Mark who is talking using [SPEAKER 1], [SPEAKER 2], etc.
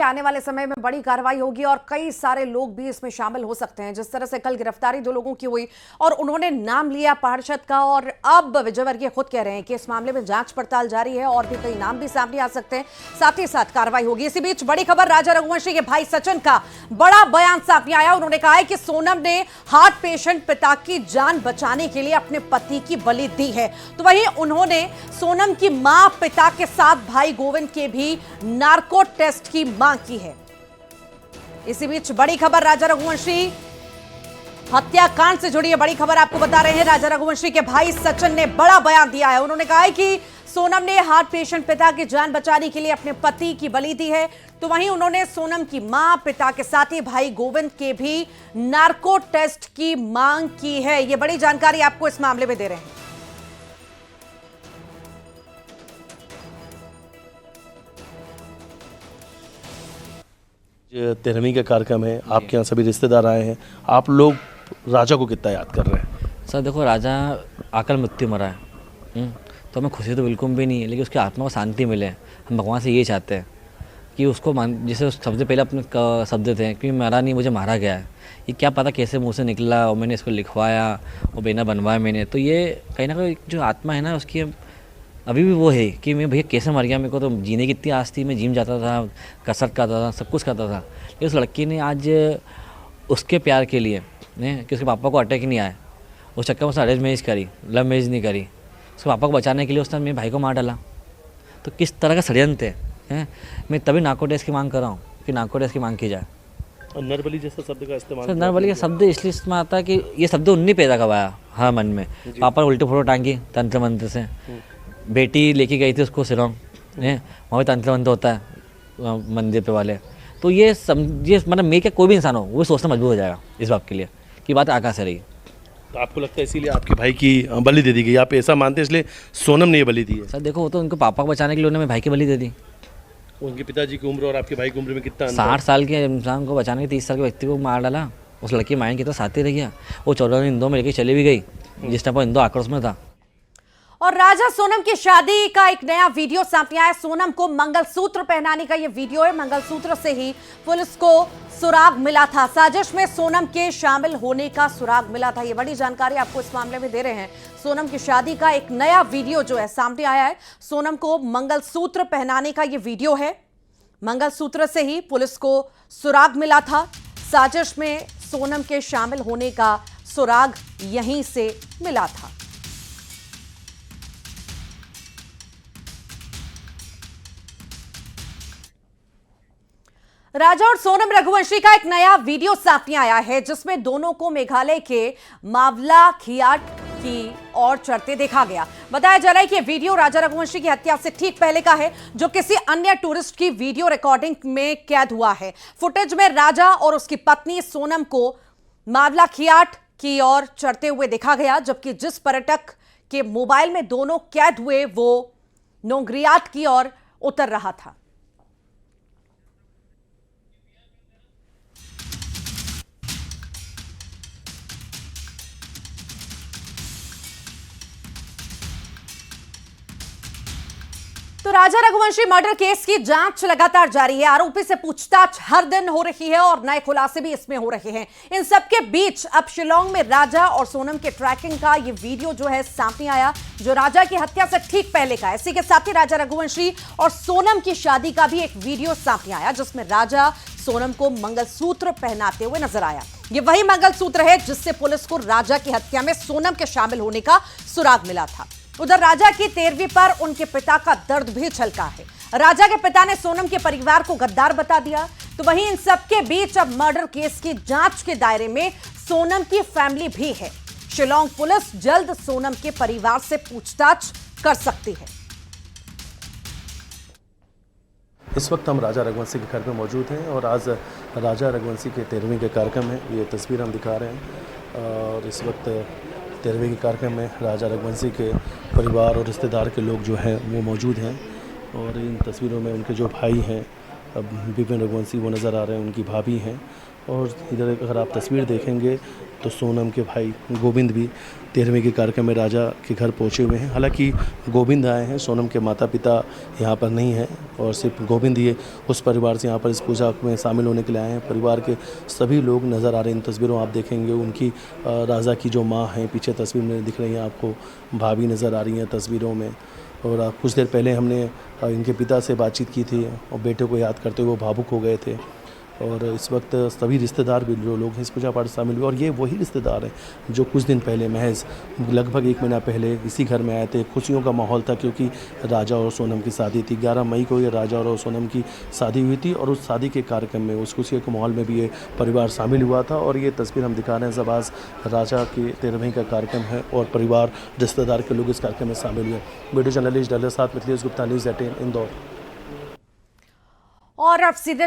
[SPEAKER 1] आने वाले समय में बड़ी कार्रवाई होगी और कई सारे लोग भी इसमें शामिल हो सकते हैं। जिस तरह से कल गिरफ्तारी 2 लोगों की हुई और उन्होंने नाम लिया पार्षद का, और अब विजयवर्गीय खुद कह रहे हैं कि इस मामले में जांच पड़ताल जारी है और भी कई नाम भी सामने आ सकते हैं, साथ ही साथ कार्रवाई होगी। इसी बीच बड़ी खबर, राजा रघुवंशी के भाई सचिन का बड़ा बयान सामने आया। उन्होंने कहा है कि सोनम ने हार्ट पेशेंट पिता की जान बचाने के लिए अपने पति की बलि दी है। तो वहीं उन्होंने सोनम की मां, पिता के साथ भाई गोविंद के भी नार्को टेस्ट की मांग की है। इसी बीच बड़ी खबर, राजा रघुवंशी हत्याकांड से जुड़ी है बड़ी खबर आपको बता रहे हैं। राजा रघुवंशी के भाई सचिन ने बड़ा बयान दिया है। उन्होंने कहा है कि सोनम ने हार्ट पेशेंट पिता की जान बचाने के लिए अपने पति की बलि दी है। तो वहीं उन्होंने सोनम की मां, पिता के साथ ही भाई गोविंद के भी नार्को टेस्ट की मांग की है। यह बड़ी जानकारी आपको इस मामले में दे रहे हैं।
[SPEAKER 2] तेरहवीं का कार्यक्रम है, आपके यहाँ सभी रिश्तेदार आए हैं, आप लोग राजा को कितना याद कर रहे हैं?
[SPEAKER 3] सर देखो, राजा अकाल मृत्यु मरा है, तो हमें खुशी तो बिल्कुल भी नहीं है, लेकिन उसकी आत्मा को शांति मिले। हम भगवान से ये चाहते हैं कि उसको जैसे सबसे पहले अपने शब्द थे कि मरा नहीं, मुझे मारा गया है। ये क्या पता कैसे मुँह से निकला और मैंने इसको लिखवाया और बेना बनवाया मैंने, तो ये कहीं ना कहीं जो आत्मा है ना उसकी अभी भी वो है कि मैं भैया कैसे मर गया, मेरे को तो जीने की इतनी आस थी, मैं जिम जाता था, कसरत करता था, सब कुछ करता था। लेकिन उस लड़की ने आज उसके प्यार के लिए कि उसके पापा को अटैक नहीं आया, उस चक्कर में उसने अरेंज मैरिज करी, लव मैरिज नहीं करी, उसके पापा को बचाने के लिए उसने मेरे भाई को मार डाला। तो किस तरह का षड्यंत्र है। मैं तभी नार्को टेस्ट की मांग कर रहा हूँ कि नार्को टेस्ट की मांग की जाए।
[SPEAKER 2] और नरबली जैसा शब्द का इस्तेमाल,
[SPEAKER 3] सर नरबली का शब्द इसलिए इस्तेमाल आता है कि ये शब्द उन्हीं पैदा करवाया हाँ मन में। पापा उल्टे फोटो टांगी तंत्र मंत्र से, बेटी लेके गई थी उसको शिलोंग, वहाँ भी तंत्र मंत्र होता है मंदिर पे वाले। तो ये समझिए, मतलब मैं क्या कोई भी इंसान हो वो सोचना मजबूर हो जाएगा इस बात के लिए कि बात आकाश से रही।
[SPEAKER 2] तो आपको लगता है इसीलिए आपके भाई की बलि दे दी गई, आप ऐसा मानते हैं इसलिए सोनम ने ये बलि दी है?
[SPEAKER 3] सर देखो, वो तो उनको पापा को बचाने के लिए उन्होंने मेरे भाई की बलि दे दी।
[SPEAKER 2] उनके पिताजी की उम्र और आपके भाई की उम्र में कितना
[SPEAKER 3] 60 साल के इंसान को बचाने के 30 साल के व्यक्ति को मार डाला। उस लड़की माइंड की तो साथ ही रह गया। वो 14 दिन इंदौर में लेके चली भी गई जिस टाइम पर इंदौर आक्रोश में था।
[SPEAKER 1] और राजा सोनम की शादी का एक नया वीडियो सामने आया। सोनम को मंगलसूत्र पहनाने का यह वीडियो है। मंगलसूत्र से ही पुलिस को सुराग मिला था। साजिश में सोनम के शामिल होने का सुराग मिला था। यह बड़ी जानकारी आपको इस मामले में दे रहे हैं। सोनम की शादी का एक नया वीडियो जो है सामने आया है। सोनम को मंगलसूत्र पहनाने का यह वीडियो है। मंगलसूत्र से ही पुलिस को सुराग मिला था। साजिश में सोनम के शामिल होने का सुराग यहीं से मिला था। राजा और सोनम रघुवंशी का एक नया वीडियो सामने आया है जिसमें दोनों को मेघालय के मावलाखियाट की ओर चढ़ते देखा गया। बताया जा रहा है कि यह वीडियो राजा रघुवंशी की हत्या से ठीक पहले का है, जो किसी अन्य टूरिस्ट की वीडियो रिकॉर्डिंग में कैद हुआ है। फुटेज में राजा और उसकी पत्नी सोनम को मावलाखियाट की ओर चढ़ते हुए देखा गया, जबकि जिस पर्यटक के मोबाइल में दोनों कैद हुए वो नोंग्रियाट की ओर उतर रहा था। तो राजा रघुवंशी मर्डर केस की जांच लगातार जारी है। आरोपी से पूछताछ हर दिन हो रही है और नए खुलासे भी इसमें हो रहे हैं। इन सबके बीच अब शिलोंग में राजा और सोनम के ट्रैकिंग का ये वीडियो जो है सामने आया, जो राजा की हत्या से ठीक पहले का है। इसी के साथ ही राजा रघुवंशी और सोनम की शादी का भी एक वीडियो सामने आया, जिसमें राजा सोनम को मंगलसूत्र पहनाते हुए नजर आया। ये वही मंगलसूत्र है जिससे पुलिस को राजा की हत्या में सोनम के शामिल होने का सुराग मिला था। उधर राजा की 13वीं पर उनके पिता का दर्द भी छलका है। राजा के पिता ने सोनम के परिवार को गद्दार बता दिया। तो वहीं इन सबके बीच अब मर्डर केस की जांच के दायरे में सोनम की फैमिली भी है। शिलोंग पुलिस जल्द सोनम के परिवार से पूछताछ कर सकती है।
[SPEAKER 2] इस वक्त हम राजा रघुवंशी के घर में मौजूद हैं और आज राजा रघुवंशी के 13वीं के कार्यक्रम है। ये तस्वीर हम दिखा रहे हैं और इस वक्त 13वीं के कार्यक्रम में राजा रघुवंशी के परिवार और रिश्तेदार के लोग जो हैं वो मौजूद हैं। और इन तस्वीरों में उनके जो भाई हैं विपिन रघुवंशी वो नज़र आ रहे हैं, उनकी भाभी हैं। और इधर अगर आप तस्वीर देखेंगे तो सोनम के भाई गोविंद भी 13वीं के कार्यक्रम में राजा के घर पहुंचे हुए हैं। हालांकि गोविंद आए हैं, सोनम के माता पिता यहाँ पर नहीं हैं और सिर्फ गोविंद ही उस परिवार से यहाँ पर इस पूजा में शामिल होने के लिए आए हैं। परिवार के सभी लोग नज़र आ रहे हैं इन तस्वीरों आप देखेंगे। उनकी राजा की जो माँ हैं पीछे तस्वीर में दिख रही हैं आपको, भाभी नज़र आ रही हैं तस्वीरों में। और कुछ देर पहले हमने इनके पिता से बातचीत की थी और बेटे को याद करते हुए वो भावुक हो गए थे। और इस वक्त सभी रिश्तेदार भी जो लोग हैं इस पूजा पाठ में शामिल हुए और ये वही रिश्तेदार हैं जो कुछ दिन पहले महज लगभग 1 महीना पहले इसी घर में आए थे। खुशियों का माहौल था क्योंकि राजा और सोनम की शादी थी। 11 मई को ये राजा और सोनम की शादी हुई थी और उस शादी के कार्यक्रम में उस खुशी के माहौल में भी ये परिवार शामिल हुआ था। और ये तस्वीर हम दिखा रहे हैं सब आज राजा के 13वीं का कार्यक्रम है और परिवार रिश्तेदार के लोग इस कार्यक्रम में शामिल हुए। वीडियो जर्नलिस्ट डलर साथ मिथिलेश गुप्ता, न्यूज़ 18 इंदौर।
[SPEAKER 1] और अब सीधे